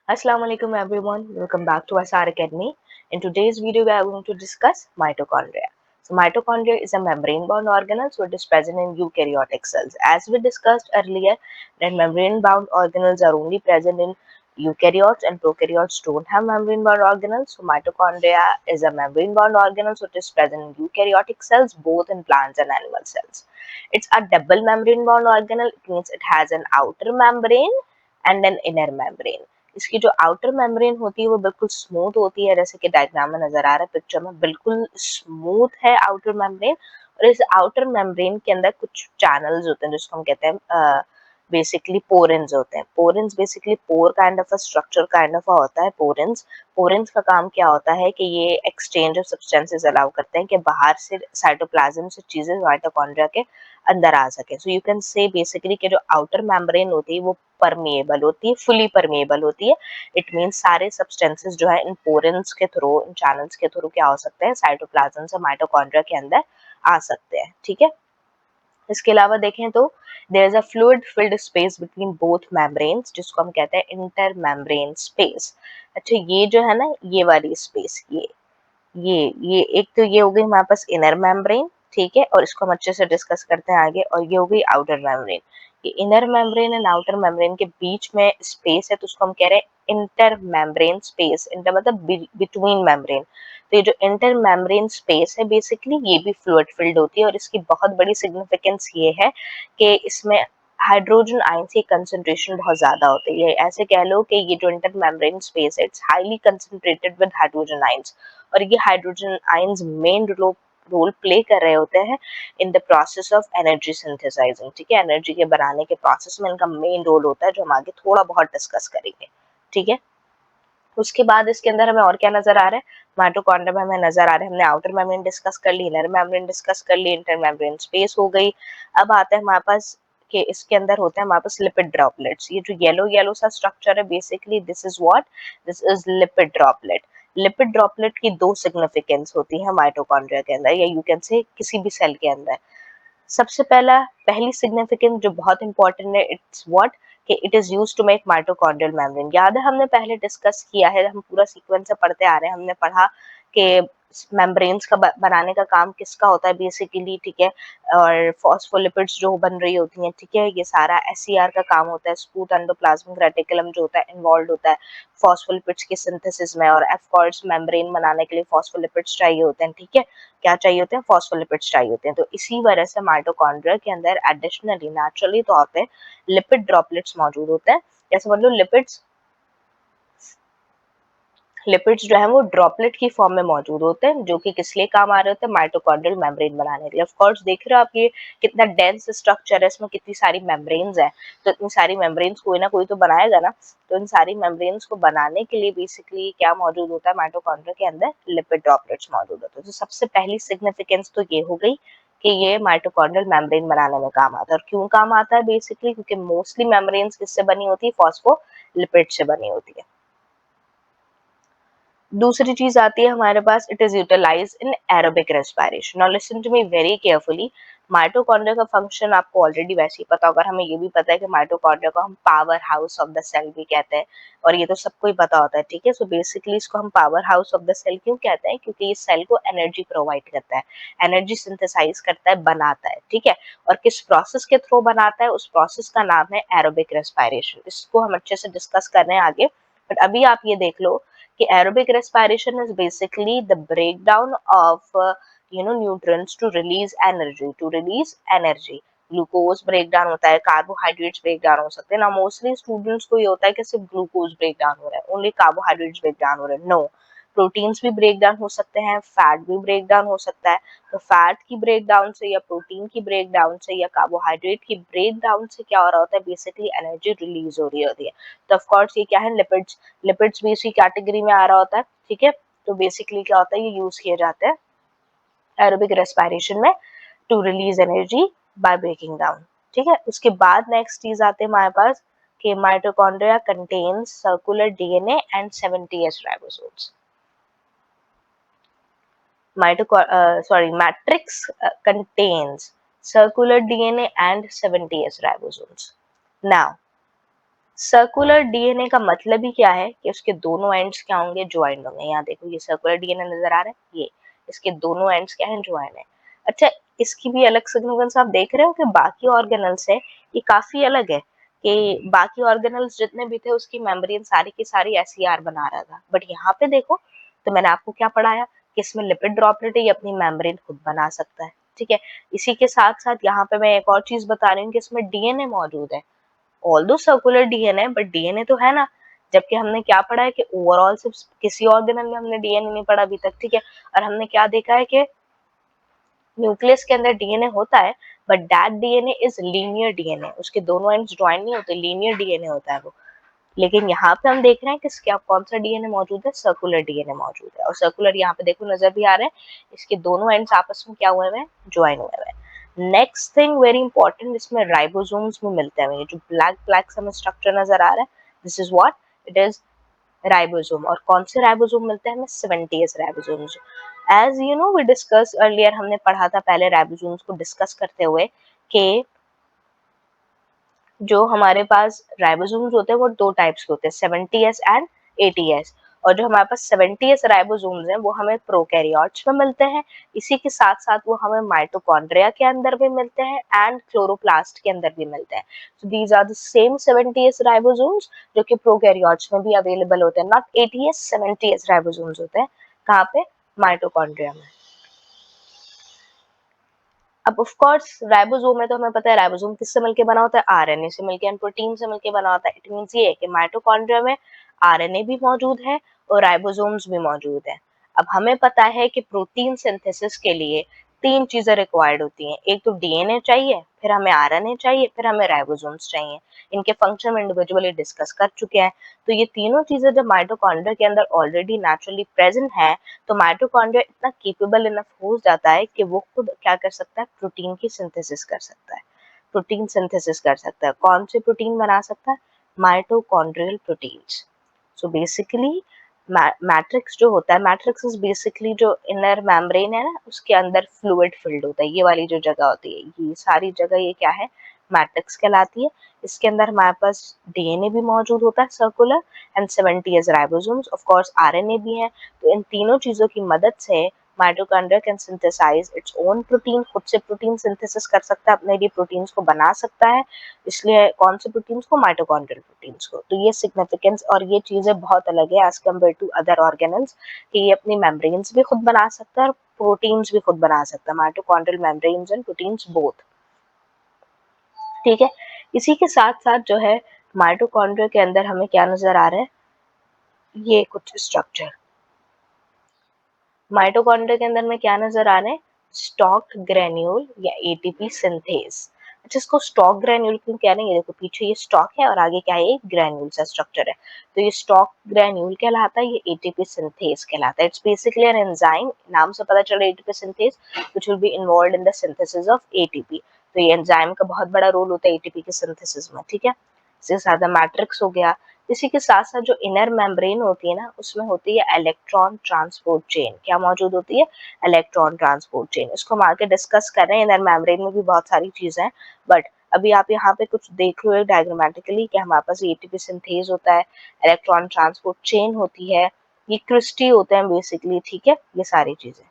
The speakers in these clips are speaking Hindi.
Assalamu alaikum everyone. Welcome back to SR Academy. In today's video, we are going to discuss mitochondria. So, mitochondria is a membrane-bound organelle, so it is present in eukaryotic cells. As we discussed earlier, that membrane-bound organelles are only present in eukaryotes and prokaryotes don't have membrane-bound organelles. So, mitochondria is a membrane-bound organelle, so it is present in eukaryotic cells, both in plants and animal cells. It's a double membrane-bound organelle. It means it has an outer membrane and an inner membrane. इसकी जो आउटर मेम्ब्रेन होती है वो बिल्कुल स्मूथ होती है, जैसे कि डायग्राम में नजर आ रहा है पिक्चर में, बिल्कुल स्मूथ है आउटर मेम्ब्रेन। और इस आउटर मेम्ब्रेन के अंदर कुछ चैनल्स होते हैं जिसको हम कहते हैं बेसिकली पोरेंस होते हैं। Porins basically pore kind of a structure kind of होता है पोरेंस। पोरेंस का काम क्या होता है कि ये एक्सचेंज ऑफ सब्सटेंसेस अलाउ करते हैं कि बाहर से साइटोप्लाज्म से चीजें माइटोकॉन्ड्रिया के अंदर आ सके। So you can say basically कि जो आउटर मेम्ब्रेन होती है वो परमिएबल होती है, फुली परमिएबल होती है। इट मीन सारे सब्सटेंसेस जो है इन पोरेंस के थ्रू, इन चैनल्स के थ्रू क्या हो सकते हैं, साइटोप्लाज्म से माइटोकॉन्ड्रिया के अंदर आ सकते हैं। ठीक है, इसके अलावा देखें तो there is a fluid filled space between both membranes, जिसको हम कहते हैं इंटर मेम्ब्रेन स्पेस। अच्छा, ये जो है ना, ये वाली स्पेस, ये एक तो ये हो गई हमारे पास इनर मेम्ब्रेन। ठीक है, और इसको हम अच्छे से डिस्कस करते हैं आगे। और ये हो गई आउटर मेम्ब्रेन। ये inner membrane and outer membrane के बीच में स्पेस है, तो उसको हम कह रहे हैं इंटर मेम्ब्रेन स्पेस। इंटर मतलब बिटवीन मेम्ब्रेन। तो ये जो इंटर मेम्ब्रेन स्पेस है बेसिकली ये भी फ्लूइड फिल्ड होती है, और इसकी बहुत बड़ी सिग्निफिकेंस ये है कि इसमें हाइड्रोजन आयंस की कंसंट्रेशन बहुत ज्यादा होती है। ऐसे कह लो कि ये जो इंटर मेम्ब्रेन स्पेस है it's highly concentrated with hydrogen ions, और ये hydrogen ions main role play कर रहे होते हैं in the process of energy synthesising. ठीक है, एनर्जी के बनाने के प्रोसेस में इनका मेन रोल होता है, जो हम आगे थोड़ा बहुत डिस्कस करेंगे। ठीक है, उसके बाद इसके अंदर हमें और क्या नजर आ रहा है, माइटोकॉन्ड्रिया में हमें नजर आ रहा है, हमने आउटर मेम्ब्रेन डिस्कस कर ली, इनर मेम्ब्रेन डिस्कस कर ली, इंटर मेम्ब्रेन स्पेस हो गई। अब आता है हमारे पास कि इसके अंदर होते हैं हमारे पास लिपिड ड्रॉपलेट्स। ये जो येलो येलो सा स्ट्रक्चर है basically this is what, this is lipid droplet. Lipid droplet की दो सिग्निफिकेंस होती है माइटोकॉन्ड्रिया के अंदर, या यू कैन से किसी भी सेल के अंदर। सबसे पहली सिग्निफिकेंस जो बहुत इंपॉर्टेंट है, इट्स व्हाट, कि it is used to make mitochondrial membrane. याद है हमने पहले डिस्कस किया है, हम पूरा सीक्वेंस से पढ़ते आ रहे हैं, हमने पढ़ा कि मेम्ब्रेन्स का बनाने का काम किसका होता है बेसिकली। ठीक है, और फॉस्फोलिपिड्स जो बन रही होती हैं, ठीक है, ये सारा एससीआर का काम होता है। स्मूथ एंडोप्लाज्मिक रेटिकुलम जो होता है इन्वॉल्व होता है फॉस्फोलिपिड्स के सिंथेसिस में, और ऑफ कोर्स मेम्ब्रेन बनाने के लिए फॉस्फोलिपिड्स चाहिए होते हैं। ठीक है, क्या चाहिए होते हैं, फॉस्फोलिपिड्स चाहिए होते हैं। तो इसी वजह से माइटोकॉन्ड्रिया के अंदर एडिशनली नेचुरली तौर पे लिपिड ड्रॉपलेट्स मौजूद होते हैं। जैसे मतलब लिपिड्स जो है वो ड्रॉपलेट की फॉर्म में मौजूद होते हैं, जो कि किस लिए काम आ रहे होते हैं, माइटोकॉन्ड्रियल मेम्ब्रेन बनाने के लिए। ऑफ कोर्स देख रहे हो आप ये कितना डेंस स्ट्रक्चर है, इसमें कितनी सारी मेम्ब्रेन्स हैं। तो इतनी सारी मेम्ब्रेन्स कोई ना कोई तो बनाएगा ना। तो इन सारी मेम्ब्रेन्स को बनाने के लिए बेसिकली क्या मौजूद होता है, माइटोकॉन्ड्रिया के अंदर लिपिड ड्रॉपलेट्स मौजूद होते हैं। तो सबसे पहली सिग्निफिकेंस तो ये हो गई कि ये माइटोकॉन्ड्रियल मेम्ब्रेन बनाने में काम आता है। और क्यों काम आता है बेसिकली, क्योंकि मोस्टली मेम्ब्रेन्स किससे बनी होती है, फॉस्फोलिपिड से बनी होती है। दूसरी चीज आती है हमारे पास, it is utilise in aerobic respiration. Now listen to me very carefully. Mitochondria का फंक्शन आपको ऑलरेडी वैसे ही पता होगा, हमें ये भी पता है कि माइटोकॉन्ड्रिया को हम power house of the cell भी कहते हैं, और ये तो सबको ही पता होता है। ठीक है, सो बेसिकली इसको हम power house of the cell क्यों कहते हैं, क्योंकि ये सेल को एनर्जी प्रोवाइड करता है, एनर्जी सिंथेसाइज करता है, बनाता है। ठीक है, और किस प्रोसेस के थ्रू बनाता है, उस प्रोसेस का नाम है एरोबिक रेस्पिरेशन। इसको हम अच्छे से डिस्कस कर रहे हैं आगे, बट अभी आप ये देख लो कि aerobic respiration is basically the breakdown of nutrients to release energy। Glucose break down होता है, कार्बोहाइड्रेट्स ब्रेक डाउन हो सकते हैं ना। मोस्टली स्टूडेंट्स को ये होता है कि सिर्फ ग्लूकोज ब्रेक डाउन हो रहा है, ओनली कार्बोहाइड्रेट्स ब्रेक डाउन हो रहे हैं। नो, प्रोटीन्स भी ब्रेक डाउन हो सकते हैं, फैट भी ब्रेक डाउन हो सकता है। तो फैट की ब्रेक डाउन से या प्रोटीन की ब्रेक डाउन से या कार्बोहाइड्रेट की ब्रेक डाउन से क्या हो रहा होता है, बेसिकली एनर्जी रिलीज हो रही होती है। तो ऑफ कोर्स ये क्या है, लिपिड्स। लिपिड्स भी इसी कैटेगरी में आ रहा होता है। ठीक है, तो बेसिकली क्या होता है, ये यूज किए जाते हैं एरोबिक रेस्पिरेशन में to release energy by breaking down. ठीक है, उसके बाद नेक्स्ट चीज आते हैं हमारे पास कि mitochondria contains circular DNA and 70s ribosomes. Matrix contains circular DNA and 70s ribosomes. Now, circular DNA का मतलब ही क्या है कि उसके दोनों एंड्स क्या होंगे, ज्वाइंट होंगे। यहाँ देखो ये सर्कुलर डीएनए नजर आ रहा है, ये इसके दोनों एंड्स क्या है, ज्वाइंट है। अच्छा, इसकी भी अलग सिग्निफिकेंस आप देख रहे हो कि बाकी ऑर्गेनल्स है ये काफी अलग है, कि बाकी ऑर्गेनल्स जितने भी थे उसकी मेम्ब्रेन सारी की सारी एसईआर बना रहा था, बट यहाँ पे देखो तो मैंने आपको क्या पढ़ाया कि इसमें लिपिड ड्रॉपलेट ये अपनी मेम्ब्रेन खुद बना सकता है, ठीक है। इसी के साथ साथ यहाँ पे मैं एक और चीज बता रही हूँ कि इसमें डीएनए मौजूद है, although circular DNA but DNA तो है ना। जबकि हमने क्या पढ़ा है कि ओवरऑल सिर्फ किसी ऑर्गेनल में हमने डीएनए नहीं पढ़ा अभी तक, ठीक है। और हमने क्या देखा है कि न्यूक्लियस के अंदर डीएनए होता है, but that DNA is linear DNA, उसके दोनों एंड्स ज्वाइन नहीं होते, लीनियर डीएनए होता है वो। लेकिन यहाँ पे हम देख रहे हैं कि क्या कौन सा डीएनए मौजूद है, सर्कुलर डीएनए मौजूद है। और सर्कुलर यहाँ पे देखो नजर भी आ रहा है, इसके दोनों एंड्स आपस में क्या हुए हैं, ज्वाइन हुए हैं। नेक्स्ट थिंग वेरी इंपॉर्टेंट, इसमें राइबोसोम्स भी मिलते हैं, ये जो ब्लैक ब्लैक सा स्ट्रक्चर नजर आ रहा है, this is what it is, ribosome. और कौन से राइबोसोम मिलते हैं हमें, 70s ribosomes. As you know we discuss earlier, हमने पढ़ा था पहले राइबोसोम्स को डिस्कस करते हुए कि जो हमारे पास राइबोसोम्स होते हैं वो दो टाइप्स के होते हैं, 70s एंड 80s। और जो हमारे पास 70s राइबोसोम्स हैं वो हमें प्रोकैरियोट्स में मिलते हैं, इसी के साथ साथ वो हमें माइटोकॉन्ड्रिया के अंदर भी मिलते हैं एंड क्लोरोप्लास्ट के अंदर भी मिलते हैं। So these are the same 70s ribosomes जो कि प्रोकैरियोट्स में भी अवेलेबल होते हैं, नॉट 80s, 70s राइबोसोम्स होते हैं। कहाँ पे, माइटोकॉन्ड्रिया में। अब ऑफ कोर्स राइबोसोम है तो हमें पता है राइबोसोम किससे मिलके बना होता है, आरएनए से मिलके एंड प्रोटीन से मिलके बना होता है। इट मींस ये है कि माइटोकॉन्ड्रिया में आरएनए भी मौजूद है और राइबोसोम्स भी मौजूद है। अब हमें पता है कि प्रोटीन सिंथेसिस के लिए तीन चीजें रिक्वायर्ड होती हैं, एक तो डीएनए चाहिए, फिर हमें आरएनए चाहिए, फिर हमें राइबोसोम्स चाहिए। इनके फंक्शन इंडिविजुअली डिस्कस कर चुके हैं। तो ये तीनों चीजें जब माइटोकॉन्ड्रिया के अंदर ऑलरेडी नेचुरली प्रेजेंट है तो माइटोकॉन्ड्रिया इतना केपेबल इनफ हो जाता है कि वो खुद क्या कर सकता है, प्रोटीन की सिंथेसिस कर सकता है, प्रोटीन सिंथेसिस कर सकता है। कौन से प्रोटीन बना सकता है, mitochondrial proteins. So basically matrix जो होता है, मैट्रिक्स इज बेसिकली जो इनर मेम्ब्रेन है ना उसके अंदर फ्लूइड फिल्ड होता है, ये वाली जो जगह होती है ये सारी जगह ये क्या है, मैट्रिक्स कहलाती है। इसके अंदर हमारे पास डीएनए भी मौजूद होता है circular and 70s ribosomes, of course RNA भी है। तो इन तीनों चीजों की मदद से mitochondria can synthesise its own protein, खुद से प्रोटीन सिंथेसिस कर सकता है, अपने लिए प्रोटीन्स को बना सकता है। इसलिए कौन से प्रोटीन्स को, माइटोकॉन्ड्रियल प्रोटीन्स को। तो ये सिग्निफिकेंस और ये चीजें बहुत अलग है as compare to other organelles, कि ये अपनी मेम्ब्रेन्स भी खुद बना सकता है और प्रोटीन्स भी खुद बना सकता है, mitochondrial membranes and proteins both, ठीक है। इसी के साथ साथ जो है माइटोकॉन्ड्रिया के अंदर हमें क्या नजर आ रहा है, ये कुछ स्ट्रक्चर माइटोकॉन्ड्रिया के अंदर में क्या नजर आ रहे हैं, स्टॉक ग्रेन्यूल या एटीपी सिंथेज। अच्छा, इसको स्टॉक ग्रेन्यूल क्यों कह रहे हैं, ये देखो पीछे ये स्टॉक है और आगे क्या है, ग्रेन्यूल सा स्ट्रक्चर है। तो ये स्टॉक ग्रेन्यूल कहलाता है, ये एटीपी सिंथेज कहलाता है। इट्स बेसिकली एन एंजाइम, नाम से पता चल रहा है ATP synthase, which will be involved in the synthesis of ATP. तो ये एंजाइम का बहुत बड़ा रोल होता है एटीपी के सिंथेसिस में, ठीक है। इसके साथ मैट्रिक्स हो गया। इसी के साथ साथ जो इनर मेम्ब्रेन होती है ना उसमें होती है इलेक्ट्रॉन ट्रांसपोर्ट चेन, क्या मौजूद होती है, इलेक्ट्रॉन ट्रांसपोर्ट चेन। इसको हम आगे डिस्कस कर रहे हैं, इनर मेम्ब्रेन में भी बहुत सारी चीजें हैं, बट अभी आप यहाँ पे कुछ देख रहे हो डायग्रामेटिकली कि हमारे पास एटीपी सिंथेज होता है, इलेक्ट्रॉन ट्रांसपोर्ट चेन होती है, ये क्रिस्टी होते हैं बेसिकली, ठीक है, ये सारी चीजें।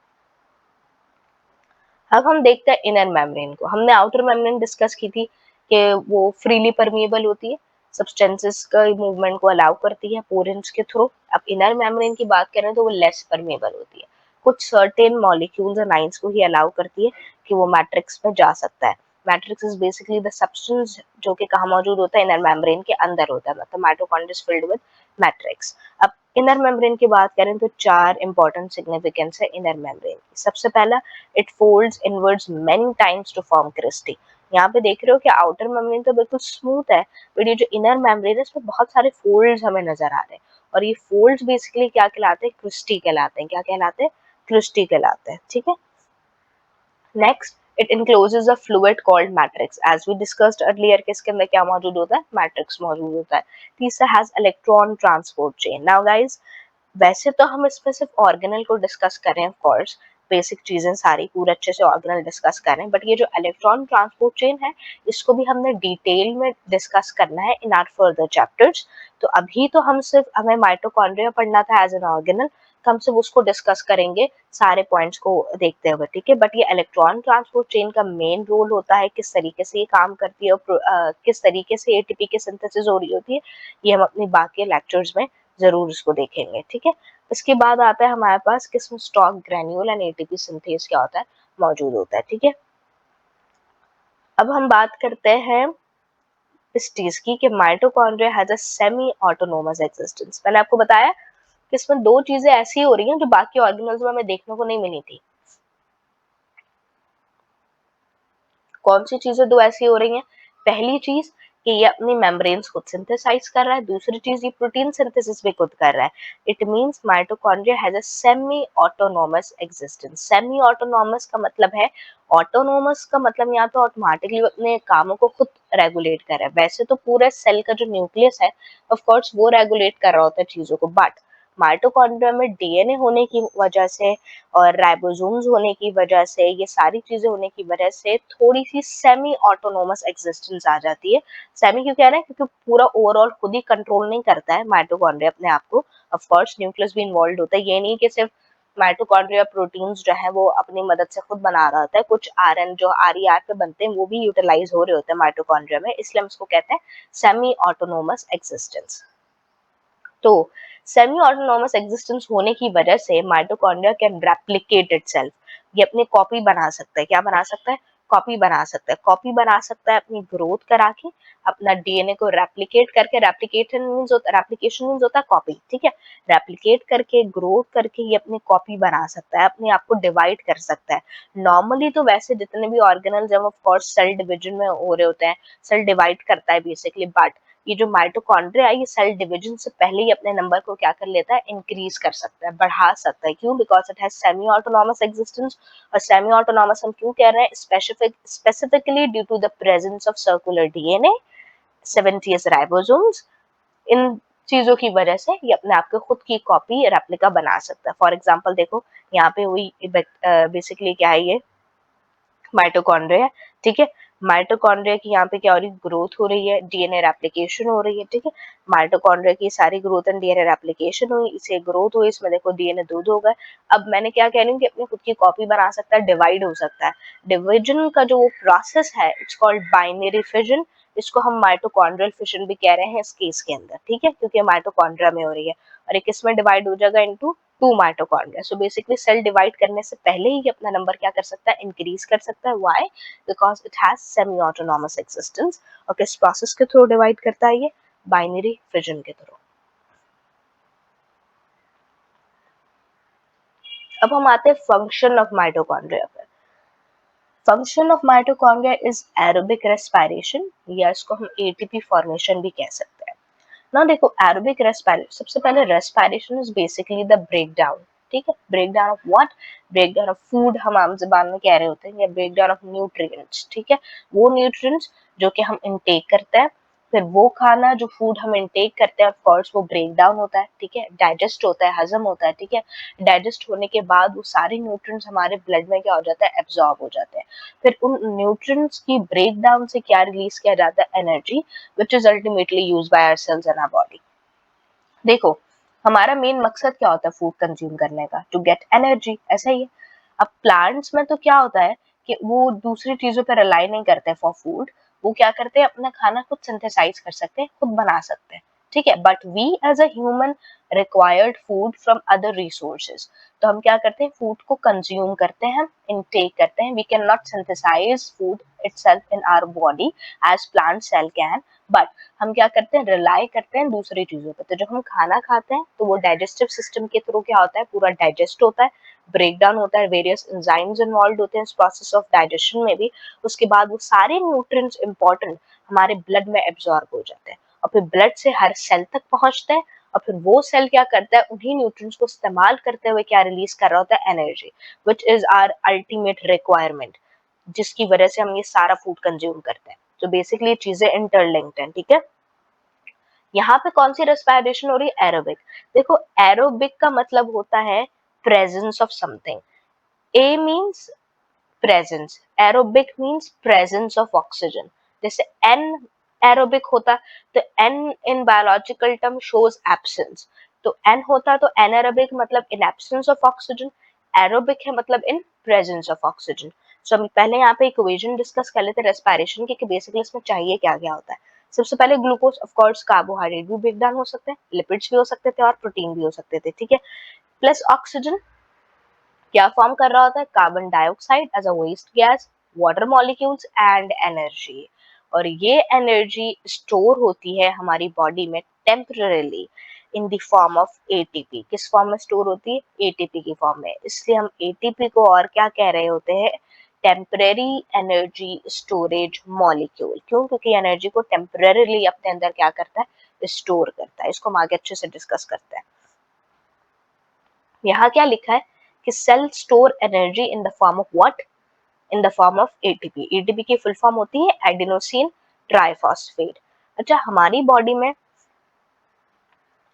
अब हम देखते हैं इनर मेम्ब्रेन को। हमने आउटर मेम्ब्रेन डिस्कस की थी कि वो फ्रीली परमिएबल होती है, सब्सटेंसेस का मूवमेंट को अलाउ करती है पोरेंस के थ्रू। अब इनर मेम्ब्रेन की बात करें तो वो लेस परमिएबल होती है, कुछ सर्टेन मॉलिक्यूल्स और आयंस को ही अलाउ करती है कि वो मैट्रिक्स में जा सकता है। Matrix is basically the substance जो कि कहाँ मौजूद होता है, इनर मेम्ब्रेन के अंदर होता है, मतलब mitochondria is filled with matrix. अब इनर मेम्ब्रेन की बात करें तो चार इंपॉर्टेंट सिग्निफिकेंस है इनर मेम्ब्रेन की। सबसे पहला, it folds inwards many times to form cristae. यहाँ पे देख रहे हो कि आउटर मेम्ब्रेन तो बिल्कुल स्मूथ है, बट ये जो इनर मेम्ब्रेन है इसमें बहुत सारे फोल्ड्स हमें नजर आ रहे हैं, और ये फोल्ड्स बेसिकली क्या कहलाते हैं, क्रिस्टी कहलाते हैं। क्या कहलाते हैं, क्रिस्टी कहलाते हैं, ठीक है। Next, it encloses a fluid called matrix, as we discussed earlier कि इसके अंदर क्या मौजूद होता है, मैट्रिक्स मौजूद होता है। तीसरा, has electron transport chain। now guys, वैसे तो हम इसमें सिर्फ ऑर्गेनल को डिस्कस करें ऑफ कोर्स, बेसिक चीजें सारी पूरे अच्छे से ऑर्गेनल डिस्कस कर रहे हैं, बट ये जो इलेक्ट्रॉन ट्रांसपोर्ट चेन है इसको भी हमने डिटेल में डिस्कस करना है इन आर फर्दर चैप्टर्स। तो अभी तो हमें माइटोकॉन्ड्रिया पढ़ना था एज एन ऑर्गेनल, तो हम सिर्फ उसको डिस्कस करेंगे सारे पॉइंट्स को देखते हुए, ठीक है। बट ये इलेक्ट्रॉन ट्रांसपोर्ट चेन का मेन रोल होता है, किस तरीके से ये काम करती है और किस तरीके से एटीपी की सिंथेसिस हो रही होती है, ये हम अपनी बाकी लेक्चर्स में जरूर इसको देखेंगे, ठीक है। इसके बाद आता है हमारे पास किसमें stock granule and ATP synthase क्या होता है, मौजूद होता है, ठीक है। अब हम बात करते हैं इस चीज की कि mitochondria has a semi autonomous existence. मैंने आपको बताया कि इसमें दो चीजें ऐसी हो रही हैं जो बाकी ऑर्गेनल्स में हमें देखने को नहीं मिली थी। कौन सी चीजें दो ऐसी हो रही हैं? पहली चीज कि ये अपनी मेम्ब्रेन्स खुद सिंथेसाइज कर रहा है, दूसरी चीज ये प्रोटीन सिंथेसिस भी खुद कर रहा है। It means mitochondria has a semi autonomous existence. Semi autonomous का मतलब है, ऑटोनोमस का मतलब यहाँ तो ऑटोमेटिकली अपने कामों को खुद रेगुलेट कर रहा है। वैसे तो पूरे सेल का जो न्यूक्लियस है ऑफ कोर्स वो रेगुलेट कर रहा होता है चीजों को, बट माइटोकॉन्ड्रिया में डीएनए होने की वजह से और राइबोसोम्स होने की वजह से, ये सारी चीजें होने की वजह से थोड़ी सी सेमी ऑटोनोमस एग्जिस्टेंस आ जाती है। सेमी क्यों कह रहे हैं? क्योंकि पूरा ओवरऑल खुद ही कंट्रोल नहीं करता है माइटोकॉन्ड्रिया अपने आप को। ऑफ कोर्स न्यूक्लियस भी इन्वॉल्व होता है, ये नहीं कि सिर्फ माइटोकॉन्ड्रिया प्रोटीन्स जो है वो अपनी मदद से खुद बना रहा होता है, कुछ आरएन जो आरईआर पे बनते हैं वो भी यूटिलाइज हो रहे होते हैं माइटोकॉन्ड्रिया में, इसलिए हम इसको कहते हैं सेमी ऑटोनोमस एग्जिस्टेंस। तो सेमी ऑटोनॉमस एग्जिस्टेंस होने की वजह से माइटोकॉन्ड्रिया कैन रेप्लिकेट इटसेल्फ। ये अपनी कॉपी बना सकता है। क्या बना सकता है? कॉपी बना सकता है। कॉपी बना सकता है अपनी ग्रोथ करा के, अपना डीएनए को रेप्लिकेट करके। रेप्लिकेशन मींस होता है कॉपी, ठीक है। रेप्लिकेट करके, ग्रोथ करके ये अपनी कॉपी बना सकता है, अपने आप को डिवाइड कर सकता है। नॉर्मली तो वैसे जितने भी ऑर्गेनल्स हैं, ऑफ कोर्स सेल डिवीजन में हो रहे होते हैं, सेल डिवाइड करता है बेसिकली, बट ये जो माइटोकॉन्ड्रिया है ये सेल डिवीजन से पहले ही अपने नंबर को क्या कर लेता है, इंक्रीज कर सकता है, बढ़ा सकता है। क्यों? Because it has semi autonomous existence. और सेमी ऑटोनॉमस हम क्यों कह रहे हैं? Specifically due to the presence of circular DNA, 70s ribosomes. इन चीजों की वजह से ये अपने आप को खुद की कॉपी रेप्लिका बना सकता है। फॉर एग्जाम्पल देखो यहाँ पे हुई बेसिकली क्या है, ये माइटोकॉन्ड्रिया, ठीक है। माइटोकॉन्ड्रिया की यहाँ पे क्या हो रही है? ग्रोथ हो रही है, डीएनए रेप्लिकेशन हो रही है, ठीक है। माइटोकॉन्ड्रिया की सारी ग्रोथ एंड डीएनए रेप्लिकेशन हुई, इसे ग्रोथ हुई, इसमें देखो डीएनए दो हो गए। अब मैंने क्या कह रही हूँ कि अपनी खुद की कॉपी बना सकता है, डिवाइड हो सकता है। डिविजन का जो प्रोसेस है इट्स कॉल्ड बाइनरी फिजन। इसको हम माइटोकॉन्ड्रियल फिशन भी कह रहे हैं इस केस के अंदर, ठीक है, क्योंकि माइटोकॉन्ड्रिया में हो रही है और एक किसमें डिवाइड हो जाएगा? Into two mitochondria. So basically cell divide करने से पहले ही अपना नंबर क्या कर सकता है? इंक्रीज कर सकता है। Why? Because it has semi autonomous existence. और किस प्रोसेस के थ्रू डिवाइड करता है ये? बाइनरी फिजन के थ्रू। अब हम आते हैं फंक्शन ऑफ माइटोकॉन्ड्रिया पर। Function of mitochondria is aerobic respiration, या इसको हम एटीपी फॉर्मेशन भी कह सकते हैं ना। देखो एरोबिक रेस्पिरेशन, सबसे पहले respiration is basically the break down, ठीक है। Break down of what? Break down of food, हम आम जबान में कह रहे होते हैं, या ब्रेक डाउन ऑफ न्यूट्रिएंट्स, ठीक है। वो न्यूट्रिएंट्स जो कि हम इनटेक करते हैं, फिर वो खाना जो फूड हम इनटेक करते हैं, ऑफ कोर्स वो ब्रेक डाउन होता है, ठीक है, डाइजेस्ट होता है, हजम होता है, ठीक है। डाइजेस्ट होने के बाद वो सारे न्यूट्रिएंट्स हमारे ब्लड में क्या हो जाता है? एब्जॉर्ब हो जाते हैं। फिर उन न्यूट्रिएंट्स की ब्रेक डाउन से क्या रिलीज किया जाता है? Energy, which is ultimately used by our cells and our body। देखो हमारा मेन मकसद क्या होता है फूड कंज्यूम करने का? टू गेट एनर्जी, ऐसा ही है। अब प्लांट्स में तो क्या होता है कि वो दूसरी चीजों पर रिलाई नहीं करते फॉर फूड, वो क्या करते हैं? अपना खाना खुद सिंथेसाइज कर सकते हैं, खुद बना सकते हैं, ठीक है। But we as a human required food from other resources. तो हम क्या करते हैं? फूड को कंज्यूम करते हैं, इनटेक करते हैं। We can not synthesise food itself in our body as plant cell can, but हम क्या करते हैं? रिलाई करते हैं दूसरी चीजों पे। तो जब हम खाना खाते हैं तो वो डाइजेस्टिव सिस्टम के थ्रू क्या होता है? पूरा डाइजेस्ट होता है, ब्रेक डाउन होता है, वेरियस एंजाइम्स इन्वॉल्व होते हैं इस प्रोसेस ऑफ डाइजेशन में भी। उसके बाद वो सारे न्यूट्रिएंट्स इंपॉर्टेंट हमारे ब्लड में एब्जॉर्ब हो जाते हैं और फिर ब्लड से हर सेल तक पहुंचते हैं। और फिर वो सेल क्या करता है? उन्हीं न्यूट्रिएंट्स को इस्तेमाल करते हुए क्या रिलीज कर रहा होता है? Energy, which is our ultimate requirement, जिसकी वजह से हम ये सारा फूड कंज्यूम करते हैं। तो बेसिकली चीजें इंटरलिंक्ड हैं, ठीक है। यहाँ पे कौन सी रेस्पिरेशन हो रही है? एरोबिक। देखो एरोबिक का मतलब होता है presence of something. A means presence, aerobic means presence of oxygen. जैसे एन एरोबिक होता तो an in biological term shows absence, तो एन होता तो एनएरोबिक मतलब in absence of oxygen, aerobic है मतलब in presence of oxygen. So हम पहले यहाँ पे इक्वेशन डिस्कस कर लेते हैं रेस्पिरेशन की कि बेसिकली इसमें चाहिए क्या क्या होता है। सबसे पहले ग्लूकोज, ऑफ कोर्स कार्बोहाइड्रेट भी ब्रेक डाउन हो सकते हैं, लिपिड्स भी हो सकते थे और प्रोटीन भी हो सकते थे, ठीक है। प्लस ऑक्सीजन क्या फॉर्म कर रहा होता है, carbon dioxide as a waste gas, water molecules and energy. और ये एनर्जी स्टोर होती है हमारी बॉडी में temporarily in the form of ATP. किस फॉर्म में स्टोर होती है, एटीपी की फॉर्म में। इसलिए हम एटीपी को और क्या कह रहे होते हैं, टेम्पररी एनर्जी स्टोरेज मॉलिक्यूल। क्यों, क्योंकि एनर्जी को टेम्पररीली अपने अंदर क्या करता है, स्टोर करता है। इसको हम आगे अच्छे से डिस्कस करते हैं। यहाँ क्या लिखा है कि cell store energy in the form of what, in the form of ATP. ATP की फुल फॉर्म होती है एडिनोसिन ट्राइफॉस्फेट। अच्छा, हमारी बॉडी में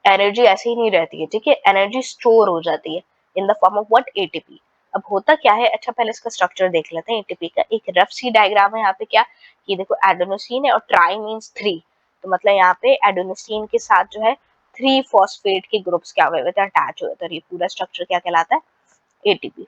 एनर्जी ऐसे ही नहीं रहती है, ठीक है, एनर्जी स्टोर हो जाती है in the form of what, ATP. अब होता क्या है, अच्छा पहले इसका स्ट्रक्चर देख लेते हैं एटीपी का। एक रफ सी डायग्राम है यहाँ पे, क्या ये देखो एडेनोसिन है और ट्राई मींस 3, तो मतलब यहाँ पे एडेनोसिन के साथ जो है 3 फॉस्फेट के ग्रुप्स क्या हुए थे, अटैच हुए थे। ये पूरा स्ट्रक्चर क्या कहलाता है, एटीपी।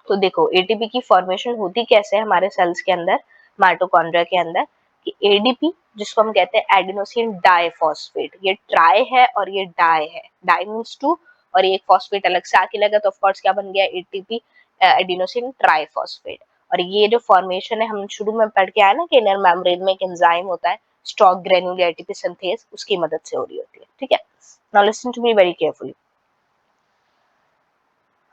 तो देखो एटीपी की फॉर्मेशन होती कैसे है हमारे सेल्स के अंदर, माइटोकॉन्ड्रिया के अंदर, कि एडीपी जिसको हम कहते हैं एडिनोसिन डाइफॉस्फेट, ये ट्राई है और ये डाई है, डाई मीन्स 2 और ये एक फॉस्फेट अलग से आके लगा तो ऑफ कोर्स क्या बन गया, एटीपी एडिनोसिन ट्राइफॉस्फेट। और ये जो फॉर्मेशन है हम शुरू में पढ़ के आए ना कि इनर मेम्ब्रेन में एक एंजाइम होता है स्टॉक ग्रेन्युलर एटीपी सिंथेज, उसकी मदद से हो रही होती है, ठीक है। Now listen to me very carefully.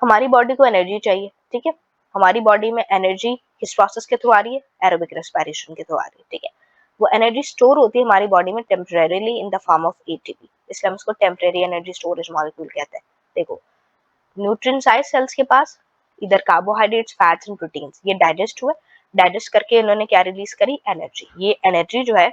हमारी बॉडी को एनर्जी चाहिए, ठीक है। हमारी बॉडी में एनर्जी किस प्रोसेस के थ्रू आ रही है, एरोबिक रेस्पिरेशन के थ्रू आ रही है, ठीक है। वो एनर्जी स्टोर होती है हमारी बॉडी में temporarily in the form of ATP, इसलिए हम इसको टेम्परेरी एनर्जी स्टोरेज मॉलिक्यूल कहते हैं। देखो न्यूट्रिएंट्स आए सेल्स के पास, इधर कार्बोहाइड्रेट्स, फैट्स एंड प्रोटीन्स, ये डाइजेस्ट हुए, डाइजेस्ट करके इन्होंने क्या रिलीज करी, एनर्जी। ये एनर्जी जो है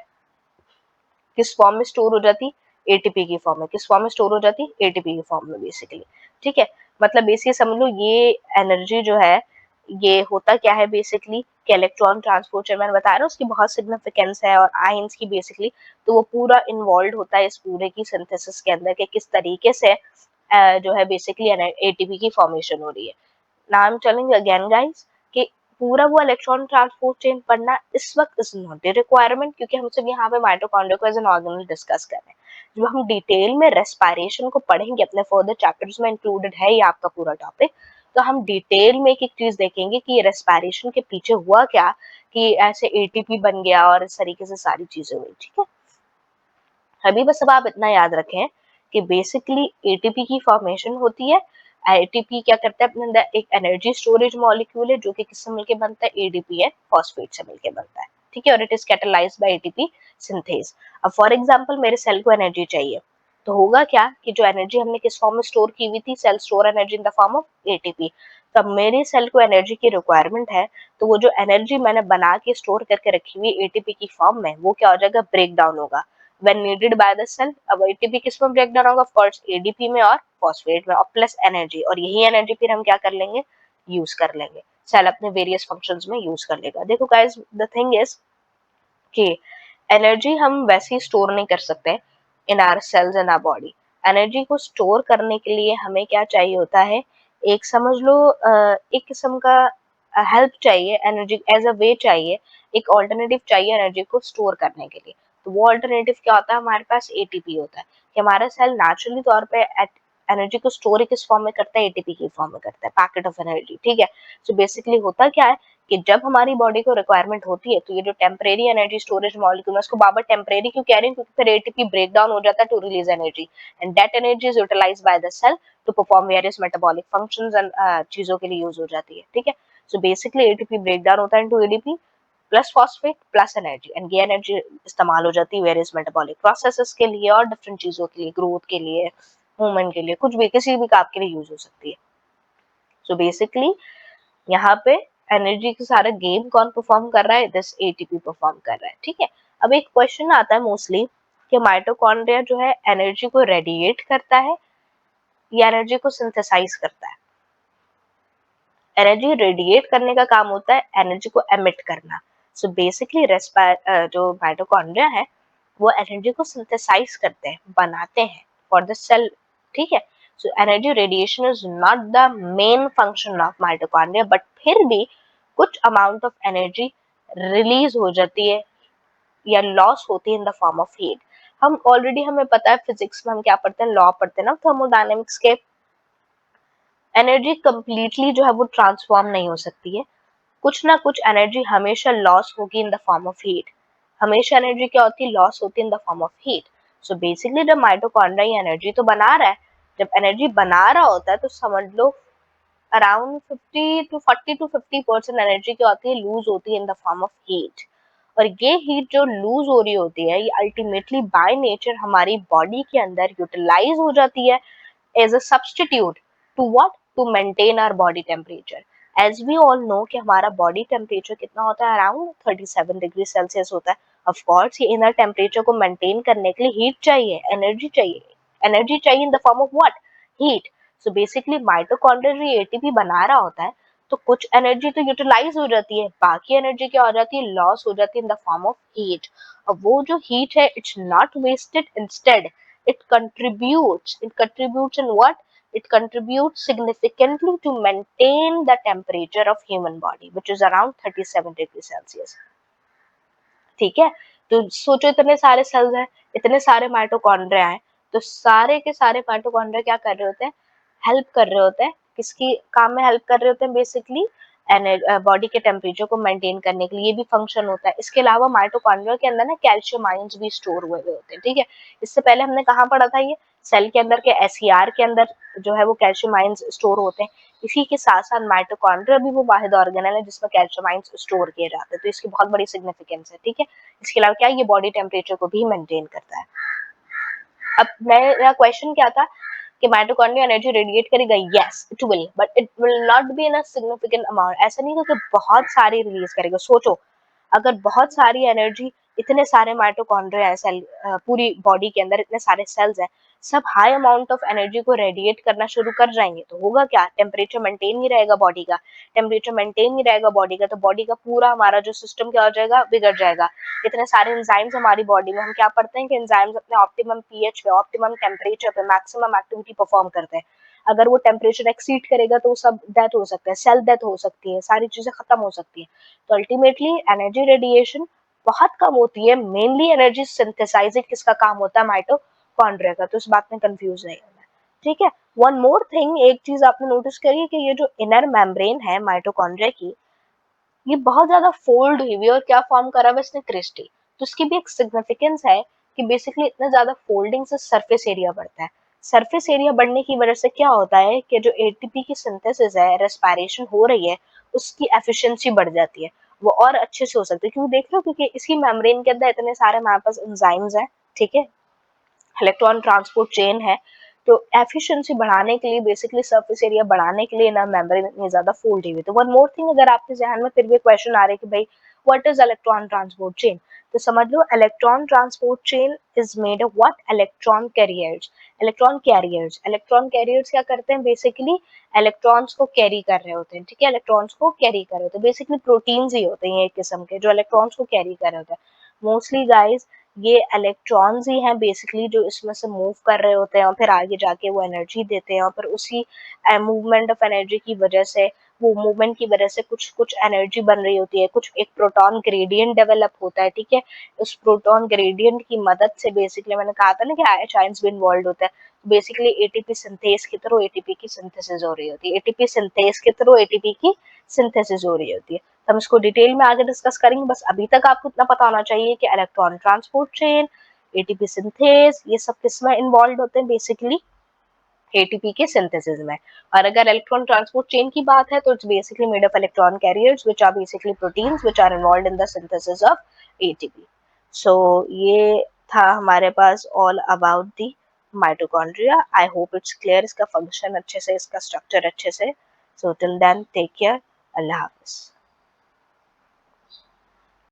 किस फॉर्म में स्टोर हो जाती, एटीपी की फॉर्म में। किस फॉर्म में स्टोर हो जाती, एटीपी की फॉर्म में बेसिकली, ठीक है। मतलब बेसिकली समझ लो ये एनर्जी जो है ये होता क्या है बेसिकली, कि इलेक्ट्रॉन ट्रांसपोर्ट मैंने बताया ना उसकी बहुत सिग्निफिकेंस है, और आयंस की बेसिकली, तो वो पूरा इन्वॉल्व होता है इस पूरे की सिंथेसिस के अंदर, कि किस तरीके से जो है बेसिकली एटीपी की फॉर्मेशन हो रही है। Now I am telling again guys कि पूरा वो इलेक्ट्रॉन ट्रांसपोर्ट चेन पढ़ना इस वक्त इज नॉट द रिक्वायरमेंट, क्योंकि हम सिर्फ यहाँ पे माइटोकॉन्ड्रिया को एज एन ऑर्गेनल डिस्कस कर रहे हैं। जब हम डिटेल में रेस्पिरेशन को पढ़ेंगे अपने फर्दर चैप्टर्स में, इंक्लूडेड है ये आपका पूरा टॉपिक, तो हम डिटेल में एक एक चीज देखेंगे कि ये रेस्पिरेशन के पीछे हुआ क्या, कि ऐसे एटीपी बन गया और इस तरीके से सारी चीजें हुई, ठीक है। अभी बस अब आप इतना याद रखें कि बेसिकली एटीपी की फॉर्मेशन होती है। एटीपी क्या करता है अपने अंदर, एक एनर्जी स्टोरेज मॉलिक्यूल है जो कि किससे मिलकर बनता है, एडीपी है फॉस्फेट से मिलकर बनता है, ठीक है। और it is catalysed by ATP synthase. अब फॉर एग्जांपल मेरे सेल को एनर्जी चाहिए, तो होगा क्या कि जो एनर्जी हमने किस फॉर्म में स्टोर की हुई थी, cell store energy in the form of ATP. तब मेरे सेल को एनर्जी की रिक्वायरमेंट है, तो वो जो एनर्जी मैंने बना के स्टोर करके रखी हुई एटीपी की फॉर्म में, वो क्या हो जाएगा, ब्रेक डाउन होगा when needed by the cell। अब एटीपी किस में ब्रेक डाउन होगा, ऑफ कोर्स एडीपी में और फॉस्फेट में, और प्लस एनर्जी, और यही एनर्जी फिर हम क्या कर लेंगे, यूज कर लेंगे, सेल अपने वेरियस फंक्शंस में यूज कर लेगा। देखो गाइस द थिंग इज कि एनर्जी हम वैसे ही स्टोर नहीं कर सकते in our cells in our body. Energy को स्टोर करने के लिए हमें क्या चाहिए होता है, एक समझ लो एक किस्म का हेल्प चाहिए, एनर्जी एज अ वे चाहिए, एक ऑल्टरनेटिव चाहिए एनर्जी को स्टोर करने के लिए। तो वो ऑल्टरनेटिव क्या होता है, हमारे पास एटीपी होता है, कि हमारा सेल नेचुरली तौर पे एनर्जी को स्टोर किस फॉर्म में करता है, एटीपी की फॉर्म में करता है, पैकेट ऑफ एनर्जी, ठीक है। सो बेसिकली होता क्या है कि जब हमारी बॉडी को रिक्वायरमेंट होती है, तो ये जो टेम्परेरी एनर्जी स्टोरेज मॉलिक्यूल है, उसको बाबा टेम्परेरी क्यों कह रहे हैं, क्योंकि फिर एटीपी ब्रेक डाउन हो जाता है to release energy, and that energy is utilised by the cell to perform various metabolic functions and चीजों के लिए यूज हो जाती है, ठीक है। So basically ATP break down होता है into ADP plus phosphate plus energy, and ये एनर्जी इस्तेमाल हो जाती है वेरियस मेटाबॉलिक प्रोसेसेस के लिए और डिफरेंट चीजों के लिए, ग्रोथ के लिए, मूवमेंट के लिए, कुछ भी किसी भी काम के लिए यूज हो सकती है। सो बेसिकली यहाँ पे एनर्जी का सारा गेम कौन परफॉर्म कर रहा है, दिस एटीपी परफॉर्म कर रहा है, ठीक है। अब एक क्वेश्चन आता है मोस्टली कि माइटोकॉन्ड्रिया जो है एनर्जी को रेडिएट करता है या एनर्जी को सिंथेसाइज करता है। एनर्जी रेडिएट करने का काम होता है एनर्जी को एमिट करना। सो बेसिकली जो माइटोकॉन्ड्रिया है वो एनर्जी को सिंथेसाइज करते हैं, बनाते हैं फॉर द सेल, ठीक है। So energy radiation is not the main function of mitochondria, but फिर भी कुछ अमाउंट ऑफ एनर्जी रिलीज हो जाती है या लॉस होती है in the form of heat. हम ऑलरेडी, हमें पता है फिजिक्स में हम क्या पढ़ते हैं, लॉ पढ़ते हैं ना थर्मोडायनेमिक्स के, एनर्जी कंप्लीटली जो है वो ट्रांसफॉर्म नहीं हो सकती है, कुछ ना कुछ एनर्जी हमेशा लॉस होगी इन द फॉर्म ऑफ हीट। हमेशा एनर्जी क्या होती है, लॉस होती है in the form of heat. So basically जब माइटोकॉन्ड्रिया एनर्जी तो बना रहा है, जब एनर्जी बना रहा होता है तो समझ लो अराउंड 50 to 50% एनर्जी क्या होती है, लूज होती है in the form of heat. और ये हीट जो लूज हो रही होती है, ये अल्टीमेटली बाय नेचर हमारी बॉडी के अंदर यूटिलाइज हो जाती है as a substitute to what, to maintain our body temperature. As we all know कि हमारा body temperature कितना होता है, अराउंड 37 डिग्री सेल्सियस होता है। ऑफ कोर्स ये इनर टेम्परेचर को मेंटेन करने के लिए हीट चाहिए, एनर्जी चाहिए, एनर्जी चाहिए इन the form of what, heat. So basically mitochondria ATP बना रहा होता है तो कुछ एनर्जी तो यूटिलाइज हो जाती है, बाकी एनर्जी क्या हो जाती है, लॉस हो जाती है in the form of heat. और वो जो हीट है it's not wasted, instead it contributes in what, it contributes significantly to maintain the temperature of human body which is around 37 degrees celsius, ठीक है। तो सोचो इतने सारे सेल्स हैं, इतने सारे माइटोकॉन्ड्रिया हैं, तो सारे के सारे माइटोकॉन्ड्रिया क्या कर रहे होते हैं, हेल्प कर रहे होते हैं, किसकी काम में हेल्प कर रहे होते हैं, बेसिकली बॉडी के टेम्परेचर को मेंटेन करने के लिए ये भी फंक्शन होता है। इसके अलावा माइटोकॉन्ड्रिया के अंदर ना कैल्शियम आयंस भी स्टोर हुए हुए होते हैं, ठीक है। इससे पहले हमने कहाँ पढ़ा था, ये सेल के अंदर के एसईआर के अंदर जो है वो कैल्शियम आयंस स्टोर होते हैं। इसी के साथ साथ माइटोकॉन्ड्रिया भी वो वाहिद ऑर्गेनल है जिसमें कैल्शियम आयंस स्टोर किए जाते हैं, तो इसकी बहुत बड़ी सिग्निफिकेंस है, ठीक है। इसके अलावा क्या ये बॉडी टेम्परेचर को भी मेंटेन करता है। अब मेरा क्वेश्चन क्या था कि माइटोकॉन्ड्रिया एनर्जी रेडिएट करेगा, yes it will, but it will not be in a significant amount. ऐसा नहीं कि बहुत सारी रिलीज करेगा। सोचो अगर बहुत सारी एनर्जी, इतने सारे माइटोकॉन्ड्रिया है सेल, पूरी बॉडी के अंदर इतने सारे सेल्स हैं, सब हाई अमाउंट ऑफ एनर्जी को रेडिएट करना शुरू कर जाएंगे तो होगा क्या, टेम्परेचर मेंटेन नहीं रहेगा बॉडी का। टेम्परेचर मेंटेन नहीं रहेगा बॉडी का तो बॉडी का पूरा हमारा जो सिस्टम क्या हो जाएगा, बिगड़ जाएगा। इतने सारे एंजाइम्स हमारी बॉडी में, हम क्या पढ़ते हैं कि एंजाइम्स अपने ऑप्टिमम पीएच पे, ऑप्टिमम टेम्परेचर पे मैक्सिमम एक्टिविटी परफॉर्म करते हैं। अगर वो टेम्परेचर एक्सीड करेगा तो सब डेथ हो सकता है, सेल डेथ हो सकती है, सारी चीजें खत्म हो सकती है। तो अल्टीमेटली एनर्जी रेडिएशन बहुत कम होती है, मेनली एनर्जी सिंथेसाइजिंग किसका काम होता है, माइटोकॉन्ड्रिया का। तो इस बात में कंफ्यूज नहीं होना, ठीक है। वन मोर थिंग, एक चीज आपने नोटिस करी कि ये जो इनर मेम्ब्रेन है माइटोकॉन्ड्रिया की, ये बहुत ज्यादा फोल्ड हुई हुई है और क्या फॉर्म करा हुआ है इसने, क्रिस्टी। तो इसकी भी एक सिग्निफिकेंस है कि बेसिकली इतना ज्यादा फोल्डिंग से सरफेस एरिया बढ़ता है। सरफेस एरिया बढ़ने की वजह से क्या होता है कि जो एटीपी की सिंथेसिस है, रेस्पिरेशन हो रही है, उसकी एफिशिएंसी बढ़ जाती है, वो और अच्छे से हो सकती है। क्योंकि देख लो, क्योंकि इसी मेम्ब्रेन के अंदर इतने सारे हमारे पास एंजाइम्स हैं, ठीक है, इलेक्ट्रॉन ट्रांसपोर्ट चेन है, तो एफिशिएंसी बढ़ाने के लिए, बेसिकली सरफेस एरिया बढ़ाने के लिए ना मेम्ब्रेन इतनी ज्यादा फोल्ड हुई है। तो वन मोर थिंग, अगर आपके जहन में फिर भी क्वेश्चन आ रहे कि भाई what is electron transport chain, तो समझ लो electron transport chain is made of what, electron carriers. Electron carriers क्या करते हैं, बेसिकली इलेक्ट्रॉन्स को कैरी कर रहे होते हैं, ठीक है, इलेक्ट्रॉन्स को कैरी कर रहे होते हैं, बेसिकली प्रोटीन्स ही होते हैं एक किस्म के जो इलेक्ट्रॉन्स को कैरी कर रहे होते हैं। मोस्टली गाइस ये इलेक्ट्रॉन्स ही हैं बेसिकली जो इसमें से मूव कर रहे होते हैं और फिर आगे जाके वो एनर्जी देते हैं, और फिर उसी मूवमेंट ऑफ एनर्जी की वजह से, वो मूवमेंट की वजह से कुछ कुछ एनर्जी बन रही होती है, कुछ एक प्रोटॉन ग्रेडियंट डेवलप होता है, ठीक है। उस प्रोटॉन ग्रेडियंट की मदद से, बेसिकली मैंने कहा था ना कि आयंस भी इन्वॉल्व होता है, बेसिकली एटीपी सिंथेस के थ्रू एटीपी की सिंथेसिस हो रही होती है, एटीपी सिंथेस के थ्रू एटीपी की सिंथेसिस हो रही होती है। हम इसको डिटेल में आगे डिस्कस करेंगे, बस अभी तक आपको इतना पता होना चाहिए कि electron transport chain, ATP synthase, ये सब किसमें इन्वॉल्व होते हैं, बेसिकली एटीपी के सिंथेसिस में। और अगर इलेक्ट्रॉन ट्रांसपोर्ट चेन की बात है तो it's basically made of electron carriers which are basically proteins which are involved in the synthesis of ATP. So ये था हमारे पास all about the mitochondria. I hope it's clear, इसका फंक्शन अच्छे से, इसका स्ट्रक्चर अच्छे से। So till then take care, अल्लाह हाफिज।